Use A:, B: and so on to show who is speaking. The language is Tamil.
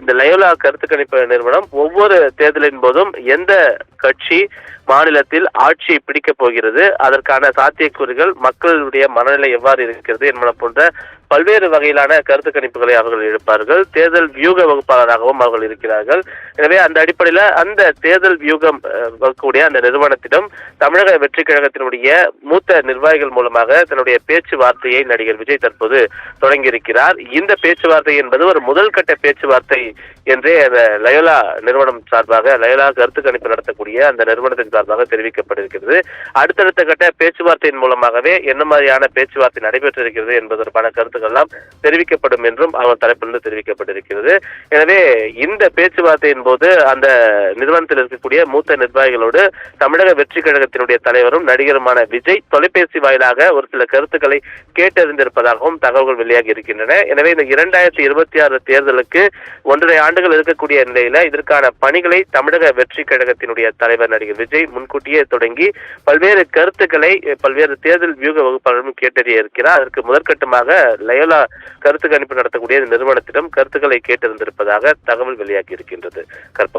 A: இந்த லயோலா கருத்து கணிப்பு நிறுவனம் ஒவ்வொரு தேர்தலின் போதும் எந்த கட்சி மாநிலத்தில் ஆட்சி பிடிக்கப் போகிறது, அதற்கான சாத்தியக்கூறுகள், மக்களுடைய மனநிலை எவ்வாறு இருக்கிறது என்பன போன்ற பல்வேறு வகையிலான கருத்து கணிப்புகளை அவர்கள் எடுப்பார்கள். தேர்தல் வியூக வகுப்பாளராகவும் அவர்கள் இருக்கிறார்கள். எனவே அந்த அடிப்படையில் அந்த தேர்தல் வியூகம் வகுக்கக்கூடிய அந்த நிறுவனத்திடம் தமிழக வெற்றி கழகத்தினுடைய மூத்த நிர்வாகிகள் மூலமாக தன்னுடைய பேச்சுவார்த்தையை நடிகர் விஜய் தற்போது தொடங்கியிருக்கிறார். இந்த பேச்சுவார்த்தை என்பது ஒரு முதல் கட்ட பேச்சுவார்த்தை என்றே அந்த லயோலா நிறுவனம் சார்பாக, லயோலா கருத்து கணிப்பு நடத்தக்கூடிய அந்த நிறுவனத்தின் சார்பாக தெரிவிக்கப்பட்டிருக்கிறது. அடுத்தடுத்த கட்ட பேச்சுவார்த்தையின் மூலமாகவே என்ன மாதிரியான பேச்சுவார்த்தை நடைபெற்றிருக்கிறது என்பதற்கான கருத்துக்கள் எல்லாம் தெரிவிக்கப்படும் என்றும் அவர் தரப்பிலிருந்து தெரிவிக்கப்பட்டிருக்கிறது. எனவே இந்த பேச்சுவார்த்தையின் போது அந்த நிறுவனத்தில் இருக்கக்கூடிய மூத்த நிர்வாகிகளோடு தமிழக வெற்றி கழகத்தினுடைய தலைவரும் நடிகருமான விஜய் தொலைபேசி வாயிலாக ஒரு சில கருத்துக்களை கேட்டறிந்திருப்பதாகவும் தகவல்கள் வெளியாகி இருக்கின்றன. எனவே இந்த 2026 தேர்தலுக்கு 1.5 ஆண்டுகள் இருக்கக்கூடிய நிலையில இதற்கான பணிகளை தமிழக வெற்றி கழகத்தினுடைய தலைவர் நடிகர் விஜய் முன்கூட்டியே தொடங்கி பல்வேறு கருத்துக்களை பல்வேறு தேர்தல் வியூக வகுப்பாளர்களும் கேட்டறிய இருக்கிறார். அதற்கு முதற்கட்டமாக லயோலா கருத்து கணிப்பு நடத்தக்கூடிய நிறுவனத்திடம் கருத்துக்களை கேட்டிருந்திருப்பதாக தகவல் வெளியாகி இருக்கின்றது. கற்பகம்.